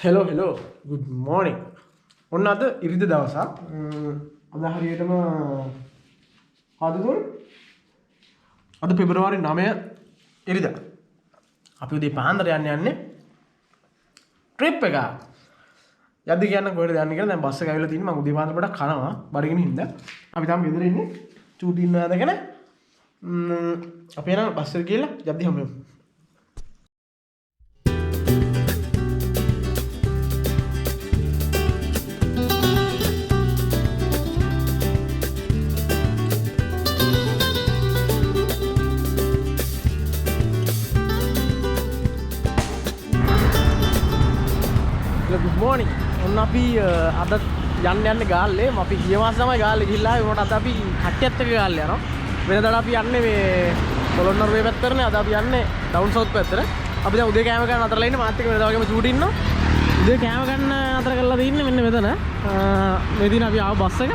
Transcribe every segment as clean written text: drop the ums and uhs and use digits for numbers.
hello good morning ඔන්න අද ඉරිදා දවසක් අද හරියටම අද පෙබරවාරි 9 ඉරිදා අපි උදේ පාන්දර යන්නේ ට්‍රිප් එක යද්දි කියන්න කොහෙද යන්නේ කියලා දැන් බස් එක ඇවිල්ලා තින්නේ මම උදේ පාන්දර පොඩක් කනවා බඩගිනි හින්දා අපි තාම ගෙදර ඉන්නේ චූටි ඉන්න ඇදගෙන අපි යනවා බස් එක ගිහලා යද්දි හම්බෙමු good morning ඔන්න අපි අද යන්න ගාල්ලේ අපි ගිය මාසේ තමයි ගාල්ලේ ගිහිල්ලා ආවේ උනට අද අපි කට්ටියත් එක්ක ගාල්ලේ යනවා වෙනදාට අපි යන්නේ මේ පොළොන්නරුව වේ පැත්තටනේ අද අපි යන්නේ ඩවුන් සවුත් පැත්තට අපි දැන් උදේ කෑම ගන්න අතරලා ඉන්නේ මාත් එක්ක වෙනදා වගේම චූටි ඉන්නවා උදේ කෑම ගන්න අතර කරලා තින්නේ මෙන්න මෙතන මේ දින අපි ආව බස් එක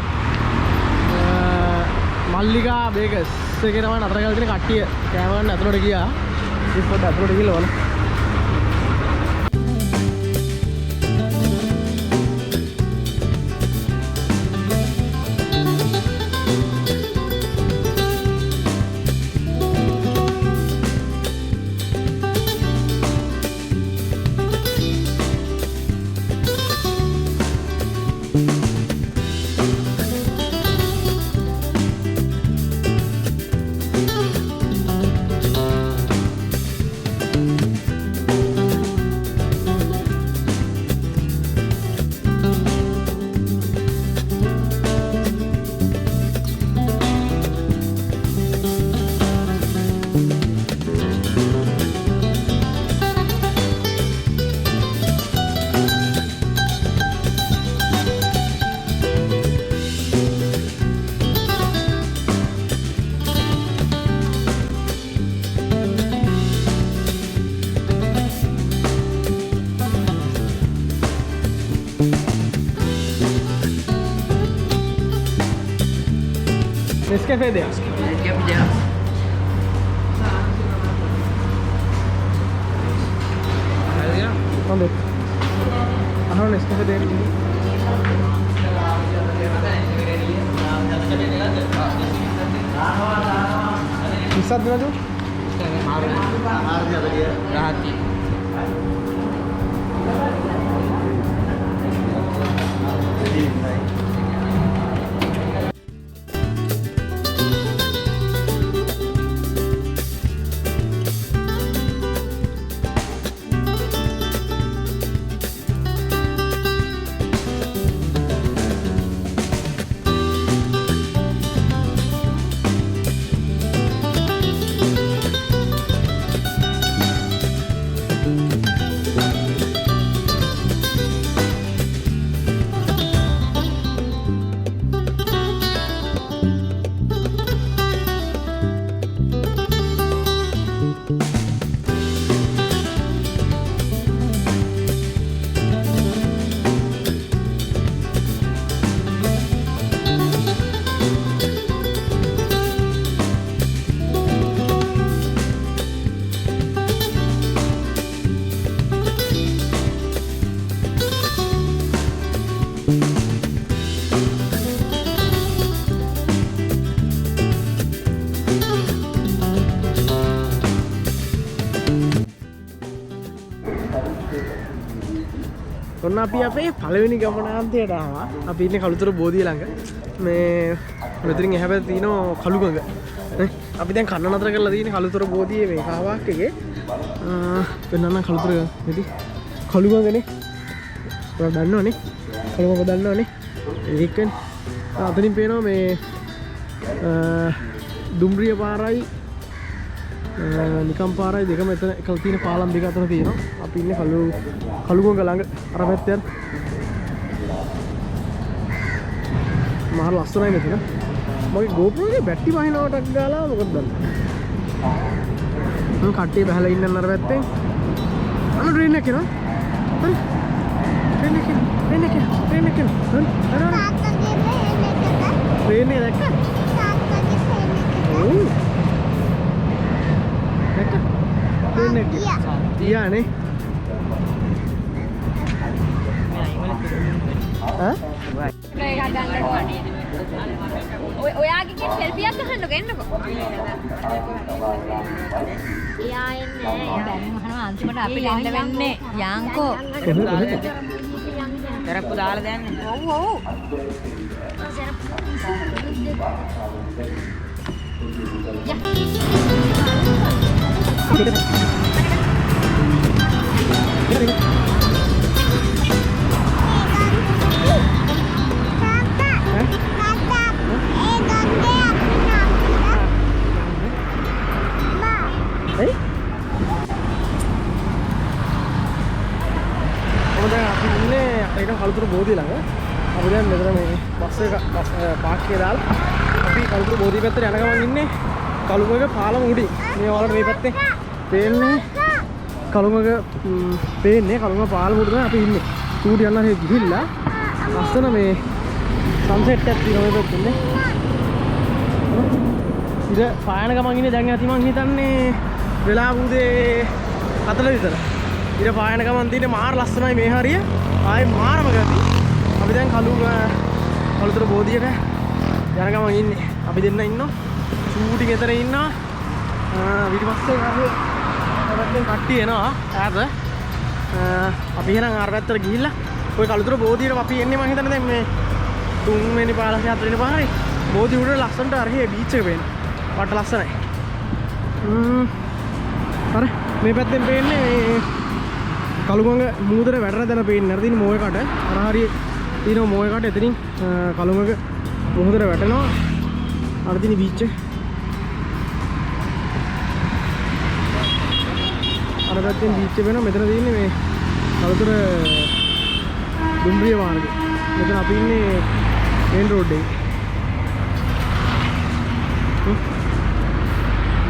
මල්ලිකා බේකර්ස් එකේ තමයි අතර කරලා තියෙන කට්ටිය කෑම ගන්න අතලට ගියා ඉතින් පොඩ්ඩක් අතලට ගිහලා බලන්න Nescafe deh. Nescafe dia. Ada. Ambil. Ahon Nescafe deh ini. Bisa dulu tuh. Mahal dia dia. Rahati. ඔන්න අපි අපේ පළවෙනි ගමනාන්තයට ආවා. අපි ඉන්නේ කළුතර බෝධිය ළඟ. මේ මෙතනින් එහා පැත්තේ තියෙන කළුගඟ. අපි දැන් කන්න නතර කරලා තියෙන්නේ කළුතර බෝධියේ මේ කහවක් එකේ. පෙන්නන්න කළුතර මෙදි කළුගඟනේ. ඔයාලා දන්නවනේ. කළුගඟ දන්නවනේ. ඒකනේ. අතනින් පේනවා මේ දුම්රිය පාරයි නිකම් පාරයි දෙකම එතන එකල තියෙන පාලම් දෙක අතර තියෙනවා. අපි ඉන්නේ කළුගඟ ළඟ අර පැත්තෙන්. මහ ලස්සනයි මෙතන. මගේ GoPro එකේ බැටරි වහිනවටක් ගාලා මොකද දන්නේ. මම කට්ටිය බහලා ඉන්න අර පැත්තෙන්. අන්න ට්‍රේන් එක එනවා. හරි. ට්‍රේන් එක. ට්‍රේන් එක. හරි. ට්‍රේන් එක දැක්කද? ඔව්. දැක්කද? ට්‍රේන් එක. තියානේ. ඔයාගේ සෙල්ෆියක් ගහන්න ගන්නකො. එයා එන්නේ දැන් අහනවා අන්තිමට අපිට එන්න වෙන්නේ යාන්කෝ. කරප්පු දාලා දැන්නේ. ඔව් ඔව්. කලුතර බෝධිය ළඟ අපි දැන් මෙතන මේ බස් එක පාක් එකේ දාලා අපි කලුතර බෝධිය පැත්තට යන ගමන් ඉන්නේ කලුමග පාලම උඩින් මේ වලට මේ පැත්තේ පේන්නේ කලුමග පේන්නේ කලුමග පාලම උඩ තමයි අපි ඉන්නේ ඌට යන්න හරි ගිහිල්ලා ලස්සන මේ සන්සෙට් එකක් තියෙනවා මේ පැත්තේ ඉන්නේ ඉත පායන ගමන් ඉන්නේ දැන් ඇති මං හිතන්නේ වෙලාව උදේ 4 විතර ඉත පායන ගමන් තියෙන්නේ මාර ලස්සනයි මේ හරිය ආයේ මාරම ගති. අපි දැන් කලුතර බෝධියට යන ගමන් ඉන්නේ. අපි දෙන්න ඉන්නවා. ෂූටින් එතන ඉන්නවා. පිටිපස්සේ අපේ කට්ටිය එනවා ඈත. අපි එහෙනම් අර පැත්තට ගිහිල්ලා ওই කලුතර බෝධියට අපි එන්නේ මම හිතන්නේ දැන් මේ 3 වෙනි පාරේ 4 වෙනි පාරේ බෝධිය උඩ ලස්සනට අරහේ බීච් එක පේනවා. වට ලස්සනයි. අර මේ පැත්තෙන් පේන්නේ මේ කලුමඟ මූදර වැටෙන තැන පේන්නේ. අර තියෙන මොය කට අර හරිය තියෙන මොය කට එතනින් කලුමඟ මුහුදට වැටෙනවා. අර තියෙන බීච් එක. අර පැත්තෙන් බීච් එක වෙනවා. මෙතන තියෙන්නේ මේ කලුතර දුම්රිය මාර්ගය. මෙතන අපි ඉන්නේ මේන් රෝඩ් එකේ.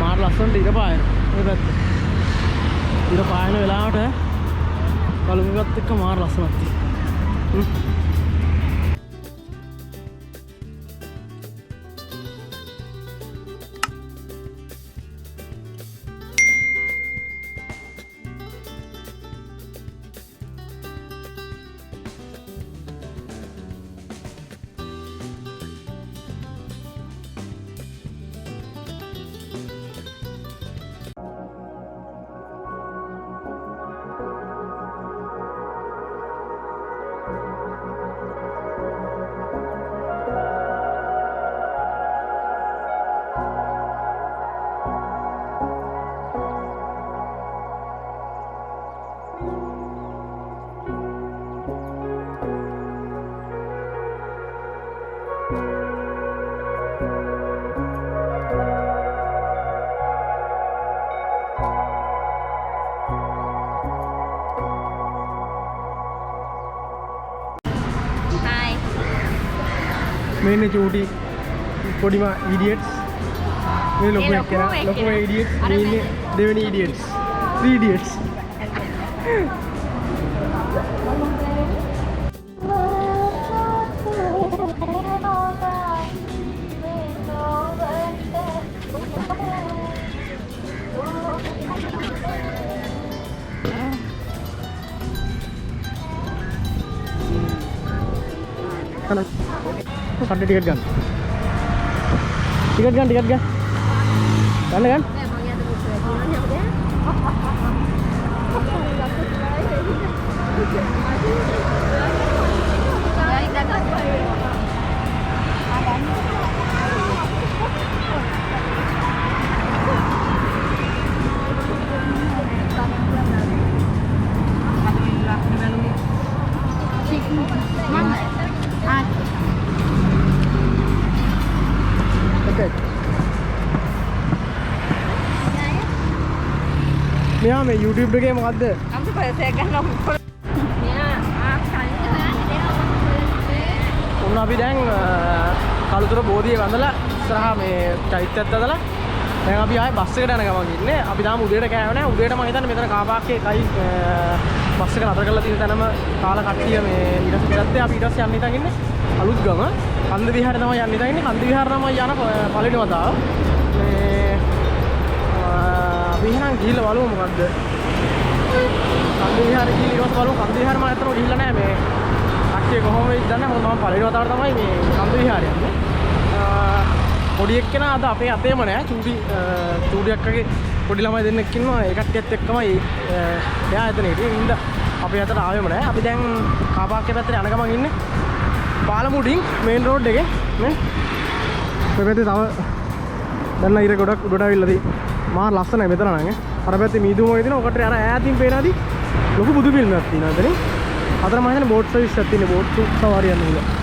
මාර ලස්සනට ඉර පායනවා. මේ පැත්තේ. ඉර පායන වෙලාවට කලුමගත් එක්ක මාර ලස්සනක් තියෙනවා. मैंने चोटी पोड़ी में इडियट्स मैं लोग में क्या लोग में इडियट्स मैंने देवनी idiots 3 idiots Ada tiket kan? Tiket kan? Mana kan? මෙයා මේ YouTube එකේ මොකද්ද? අම්ස පස්සේ ගන්නවා. ඔන්න අපි දැන් කලුතර බෝධිය වන්දලා ඉස්සරහා මේ චෛත්‍යයත් ඇදලා දැන් අපි ආයේ බස් එකට යන ගමන් ඉන්නේ. අපි තාම උදේට කෑවේ නැහැ. උදේට මම හිතන්නේ මෙතන කාපාක් එකයි බස් එක නතර කරලා තියෙන තැනම කාලා කට්ටිය මේ ඊට පස්සේ පෙරත්තේ අපි ඊට පස්සේ යන්න හිතන් ඉන්නේ. අලුත් ගම කන්ද විහාරේ තමයි යන්න හිතන් ඉන්නේ. කන්ද විහාර තමයි යන පළවෙනි වතාව. මේ විහාරන් ගිහිල්ලා බලමු මොකද්ද. කන්ද විහාරේ ගිහිල්ලා ඊට පස්සේ බලමු. කන්ද විහාර මම අතන ගිහිල්ලා නැහැ මේ. කට්ටිය කොහොම වෙයිද දන්නේ නැහැ. මොකද මම පළවෙනි වතාවට තමයි මේ කන්ද විහාරේ යන්නේ. පොඩි එක්කෙනා අද අපේ අතේම නෑ. චූඩි අක්කගේ පොඩි ළමයි දෙන්නෙක් ඉන්නවා. ඒ කට්ටියත් එක්කමයි එයා එතන හිටියේ. ඉඳ අපේ අතට ආවෙම නෑ. අපි දැන් කාපාක්කේ පැත්තට යන ගමන් ඉන්නේ. පාලමුඩින් මේන් රෝඩ් එකේ නේ. මේ පැත්තේ තව දැන් ඉර ගොඩක් උඩට අවිල්ලා තියෙන්නේ. මා ලස්සනයි මෙතන නම් ඈ. අර පැත්තේ මීදුමගේ තියෙන ඔකට අර ඈතින් පේනවාදි ලොකු බුදු පිළිමයක් තියෙනවා එතනින්. අතන මම හිතන්නේ බෝට් සර්විස් එකක් තියෙන්නේ. බෝට් සවාරියක් නෙවෙයි.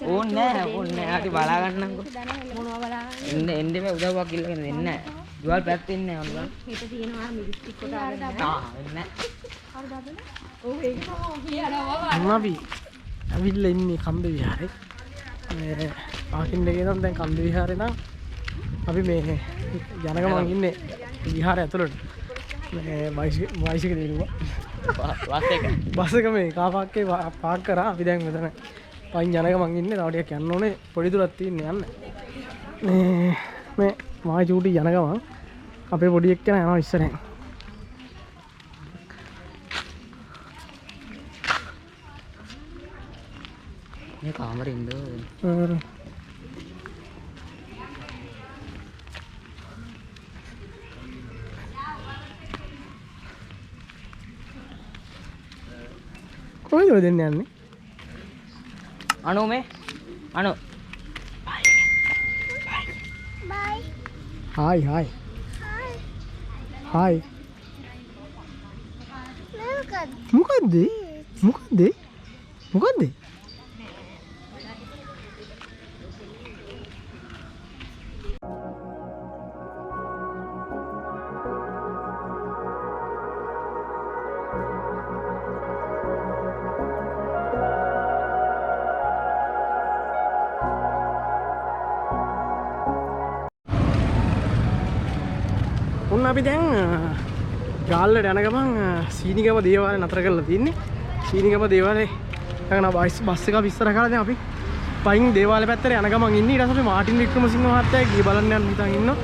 ඕනේ නැහැ අපි බලා ගන්නම්කෝ මොනවා බලන්නේ එන්නේ මේ උදව්වක් ඉල්ලගෙන දෙන්නේ නැහැ දුවල් පැත්තේ ඉන්නේ අම්මා හිත තියෙනවා මිරිස්ටික් කොට අරගෙන එන්නේ හරි දාන්න ඔව් ඒක කියනවා අපි ඇවිල්ලා ඉන්නේ කන්ද විහාරේ. මේ පාකින් එකේ නම් දැන් කන්ද විහාරේ නම් අපි මේ යන ගමන් ඉන්නේ විහාරය ඇතුළට. මේ බයිසිකල් දිනුවා. බස් එක මේ කාර් පාක් එකේ පාක් කරා. අපි දැන් මෙතන පයින් යන ගමන් ඉන්නේ. තව ටිකක් යන්න ඕනේ. පොඩි දුරක් තියෙන්නේ යන්න. මේ මායි චූටි යන ගමන් අපේ පොඩි එක්කෙනා යනවා ඉස්සරහෙන්. මේ කාමරේ ඉන්න කොහෙද දෙන්නේ යන්නේ? අනු මේ අනු Hi, hi. Hi. මොකද්ද? මොකද්ද? මොකද්ද? ඔන්න අපි දැන් ගාල්ලට යන ගමන් සීනිගම දේවාලේ නතර කරලා තින්නේ. සීනිගම දේවාලේ යන බස් එක විස්තර කරලා දැන් අපි පයින් දේවාලේ පැත්තට යන ගමන් ඉන්නේ. ඊට පස්සේ මාටින් වික්‍රමසිංහ මහත්තයා ගිය බලන්න යන්න හිතන් ඉන්නවා.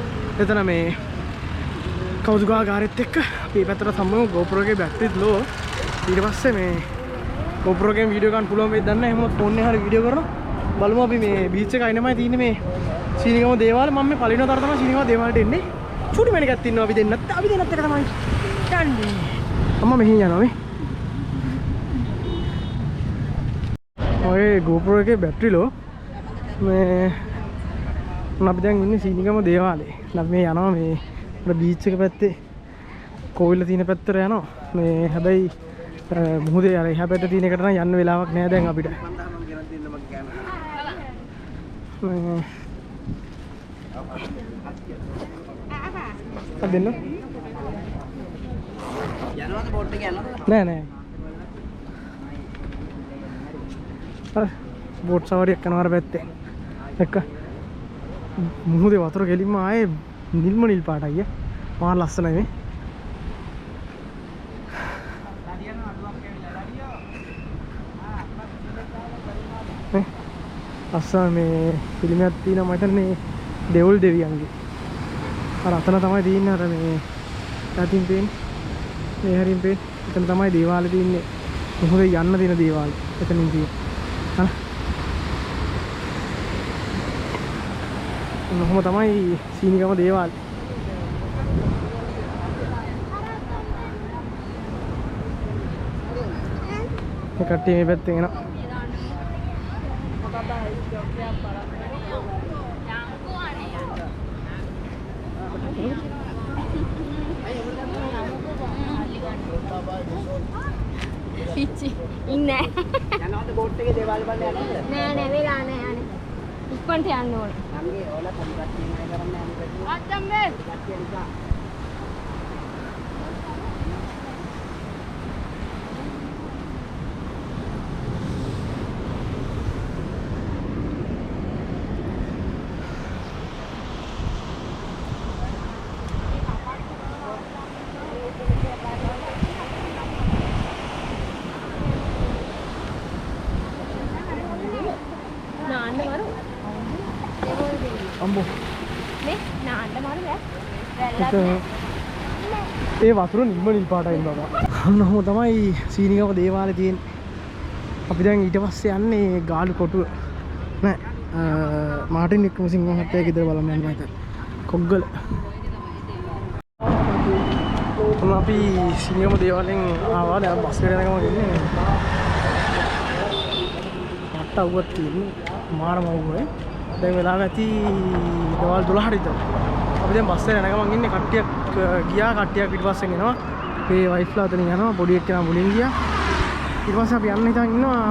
එතන මේ කෞතුකාගාරෙත් එක්ක අපි මේ පැත්තට සම්මු GoPro එකේ බැටරිත් ලෝ. ඊට පස්සේ මේ GoPro එකෙන් වීඩියෝ ගන්න පුළුවන් වෙයිද දන්නේ නැහැ. එහෙම ෆෝන් එකේ හරි වීඩියෝ කරනවා. බලමු අපි මේ බීච් එක අයිනමයි තියෙන්නේ මේ සීනිගම දේවාලේ. මම මේ පළවෙනි වතාවට තමයි සීනිගම දේවාලේට එන්නේ. චූටි මණිකක් ඉන්නවා අපි දෙන්නත් එක තමයි යන්නේ. අම්මා මෙහෙන් යනවා මේ. ඔය GoPro එකේ බැටරි ලෝ මේ අපි දැන් ඉන්නේ සීනිගම දේවාලේ. අපි මේ යනවා මේ බීච් එක පැත්තේ කෝවිල තියෙන පැත්තට යනවා. මේ හැබැයි මුහුදේ අර එහා පැත්තේ තියෙන එකට නම් යන්න වෙලාවක් නෑ දැන් අපිට. දෙන්න යනවාද බෝට් එක යනවාද නෑ නෑ අර බෝට් සවාරියක් කරනවා අර පැත්තේ එක්ක මුහුදේ වතුර ගෙලින්ම ආයේ නිල්ම නිල් පාටයි මාර ලස්සනයි මේ අස්සා මේ පිළිමයක් තියෙනවා මම හිතන්නේ දෙවුල් දෙවියන්ගේ අර අතන තමයි තියෙන්නේ අර මේ යටින් පේන්නේ මේ හරින් පේන්නේ එතන තමයි දේවාලේ තියෙන්නේ මොහොතේ යන්න තියෙන දේවාලේ එතනින් තියෙන්නේ හා මොහොම තමයි සීනිගම දේවාලේ මේ කට්ටිය මේ පැත්තෙන් එනවා පිච්චි ඉන්නේ යනවාද බෝට් එකේ දේවාල බලන්න යනවද නෑ වෙලා නෑ යන්නේ ඉක්මනට යන්න ඕනේ මගේ ඕලා පොඩ්ඩක් ඉන්නයි කරන්න යන්නේ අච්චම් මේ කට්ටිය නිසා අම්බෝ මේ නාන්න මාරු වැල්ලා ඒ වතුර නිල්ම නිල් පාටයි බබා. අන්න ඔහොම තමයි සීනිගම දේවාලේ තියෙන්නේ. අපි දැන් ඊට පස්සේ යන්නේ ගාලු කොටුව. නෑ මාටින් වික්‍රමසිංහ මහත්තයා ගෙදර බලන්න යන්න මම කොග්ගල. අපි සීනිගම දේවාලෙන් ආවා. දැන් බස් එකට යනකම ඉන්නේ. මට අවුවක් තියෙන්නේ. මාරම අවුවයි. දැන් වෙලාව ඇති දවල් 12ට විතර. අපි දැන් බස් එකේ යනකම් ඉන්නේ කට්ටියක් ගියා කට්ටියක් ඊට පස්සෙන් එනවා. මේ වයිෆ්ලා අතනින් යනවා පොඩි එක්කෙනා මුලින් ගියා. ඊට පස්සේ අපි යන්න හිතන් ඉන්නවා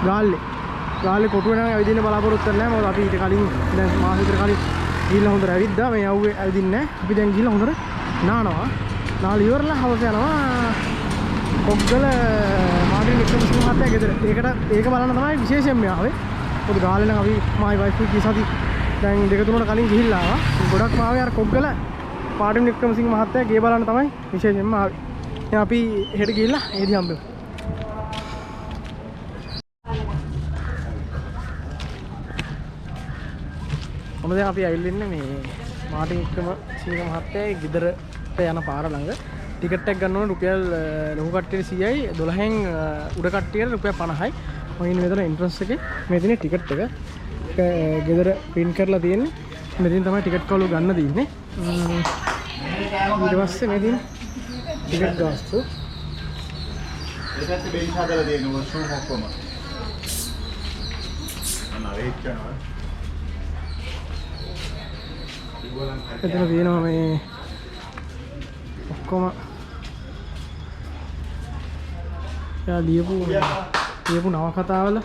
ගාල්ලේ. ගාල්ලේ කොටුව නම් ඇවිදින්න බලාපොරොත්තු වෙන්නේ නැහැ. මොකද අපි ඊට කලින් දැන් මාස විතර කලින් ගිහිල්ලා හොඳට ඇවිද්දා. මේ යව්වේ ඇවිදින්නේ නැහැ. අපි දැන් ගිහිල්ලා හොඳට නානවා. නාල ඉවරලා හවස යනවා. කොග්ගල මාටින් වික්‍රමසිංහ මහත්තයා ගෙදර. ඒක බලන්න තමයි විශේෂයෙන්ම ආවේ. පොදු ගාලේ නම් අපි මායි වයිෆ් කීසාති දැන් 2-3කට කලින් ගිහිල්ලා ආවා. ගොඩක්ම ආවේ අර කොග්ගල පාටිම් වික්‍රමසිංහ මහත්තයා ගේ බලන්න තමයි විශේෂයෙන්ම ආවේ. දැන් අපි හෙට ගිහිල්ලා ඒදි හම්බෙමු. මොකද අපි ඇවිල්ලා ඉන්නේ මේ පාටිම් වික්‍රමසිංහ මහත්තයාගේ ගෙදරට යන පාර ළඟ. ටිකට් එක ගන්න ඕන රුපියල් ලොකු කට්ටියට 100යි 12න් උඩ කට්ටියට රුපියල් 50යි. මම ඉන්නේ මෙතන එන්ට්‍රන්ස් එකේ. මේ තියෙන ටිකට් එක. ගෙදර print කරලා තියෙන්නේ. මෙතෙන් තමයි ටිකට් කවුළු ගන්න දෙන්නේ. ඊට පස්සේ මේ තියෙන ටිකට් ගාස්තු. ඒකත් බෙරිස් හදලා දෙන්න ඕන ෂූ ඔක්කොම. අනවේච් කරනවා. එතන තියෙනවා මේ ඔක්කොම යා ලියපු නවකතාවල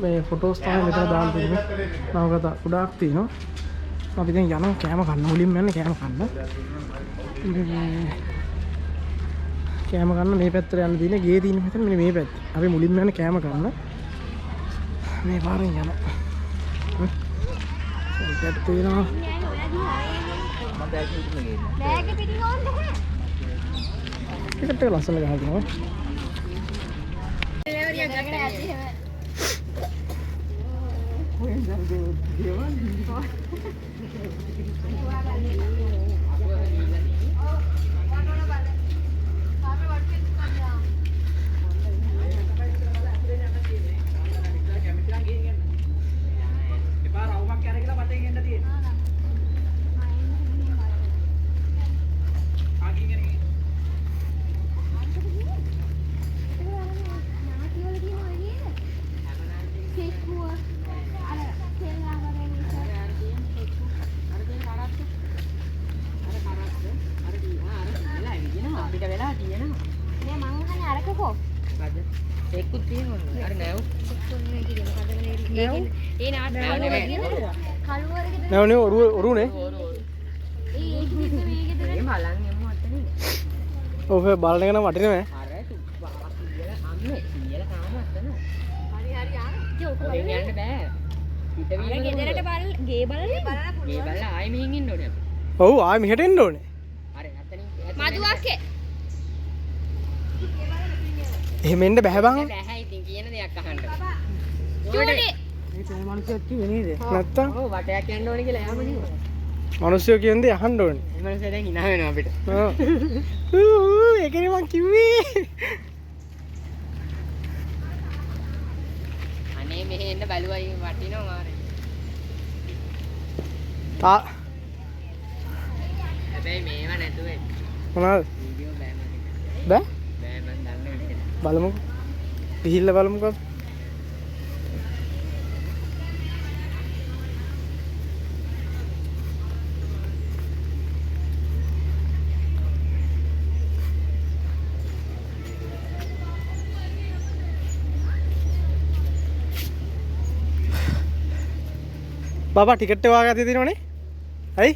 මේ ෆොටෝස් තමයි මෙතන දාලා තියෙන්නේ. නවකතා ගොඩාක් තියෙනවා. අපි දැන් යනවා කෑම කන්න. මුලින්ම යන්නේ කෑම කන්න. කෑම කන්න මේ පැත්තට යන්න තියෙන්නේ. ගේ තියෙන මෙතන මෙන්න මේ පැත්ත. අපි මුලින්ම යන්නේ කෑම කන්න. මේ පාරෙන් යනවා. ඒකත් තියෙනවා. බෑග් පිටින් ඕන නැහැ. ටිකට් එක ලස්සන ගහලා තියෙනවා. එක්කුත් තියෙනවා. අර නැව්. ඒ නාට කළුවරගේ නෑ ඔරුනේ. ඒ මේකේ මේ බලන් යමු අතනේ. ඔව් බලන එක නම් වටිනව. අර අම්මේ සියල තාම අතන. හරි යන්න. ඔය යන්න බෑ. පිට වීම ගෙදරට ගේ බලන්න මේ බලලා ආයෙ මෙහෙන් ඉන්න ඕනේ අපි. ඔව් ආයෙ මෙහෙට එන්න ඕනේ. අර අතනින් මදුවක්කේ එහෙම එන්න බෑ බං. බෑ ඉතින් කියන දෙයක් අහන්න. චූටි මේ තේ මිනිස්සුත් කිව්වේ නේද? නැත්තම් ඔව් වටයක් යන්න ඕනේ කියලා යාම නේ. මිනිස්සු කියන්නේ අහන්න ඕනේ. මේ මිනිස්සු දැන් hina වෙනවා අපිට. ඔව්. ඒකනේ මං කිව්වේ. අනේ මෙහෙ එන්න බලුවයි වටිනවා මාරේ. හැබැයි මේව නැතුව මොනවද? වීඩියෝ බෑ මම. බෑ? බෑ මම දන්නේ නැහැ. බලමු. ගිහිල්ලා බලමුකෝ. बाबा टिकट वागा दी थी उन्होंने आई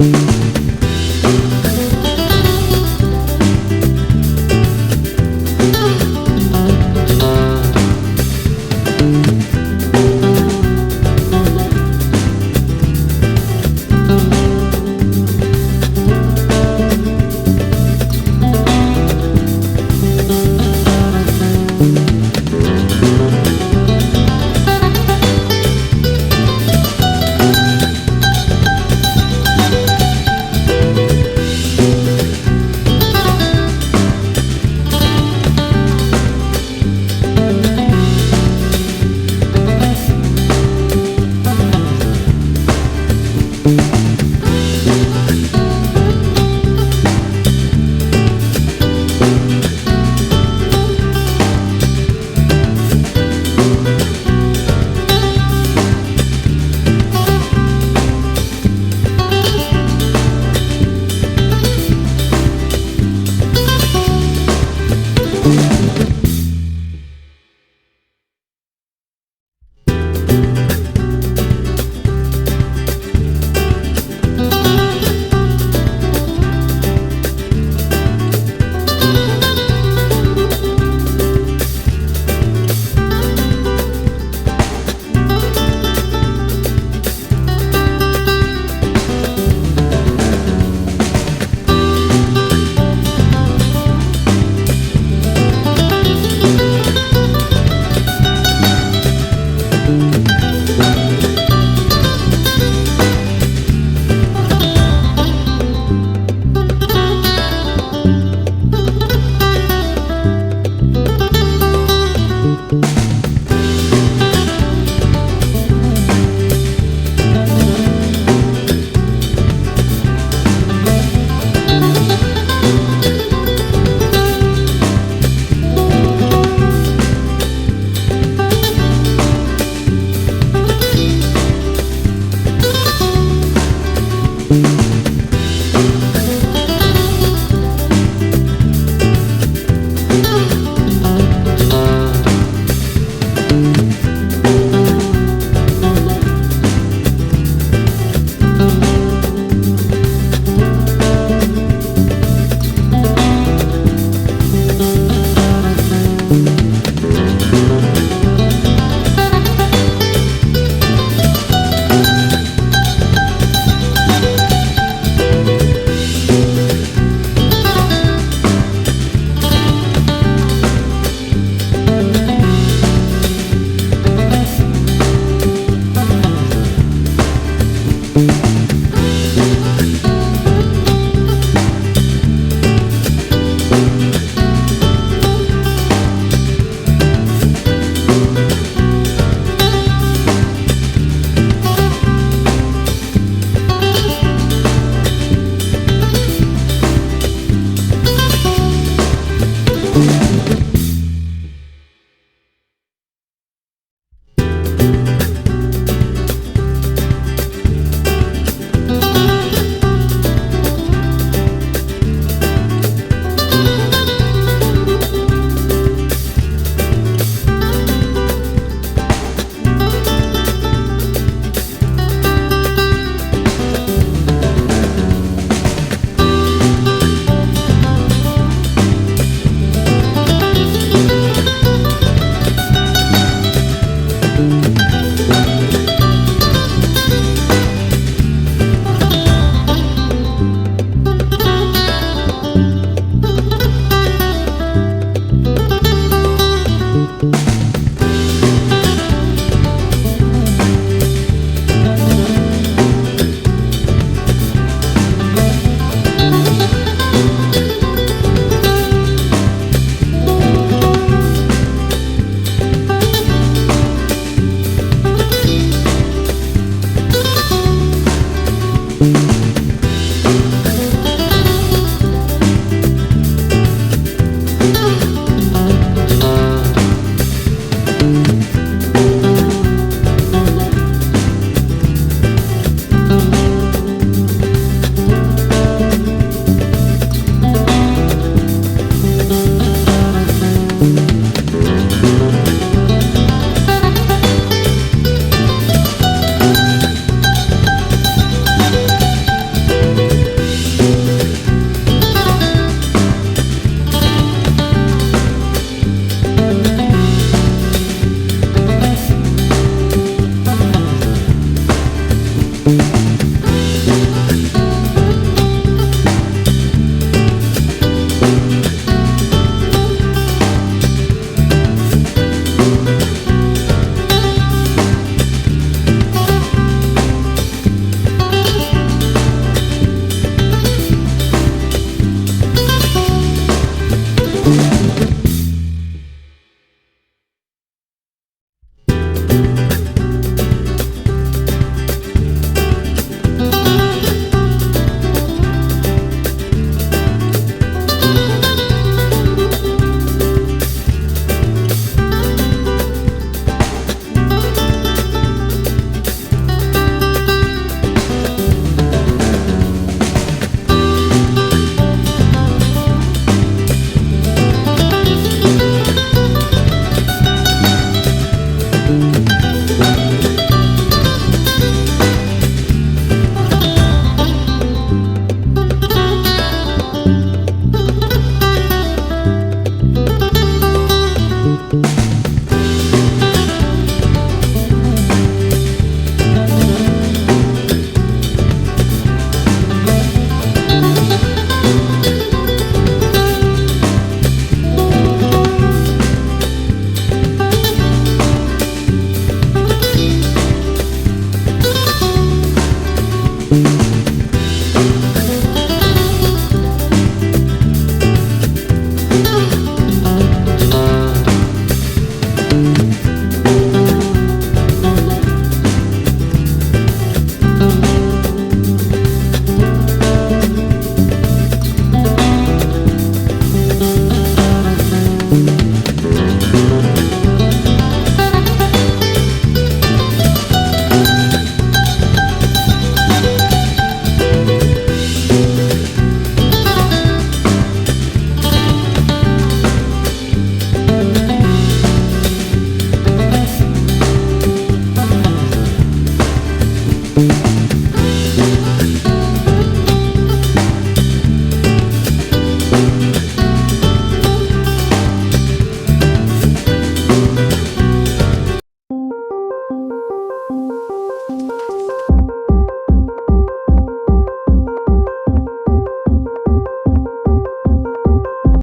Thank you.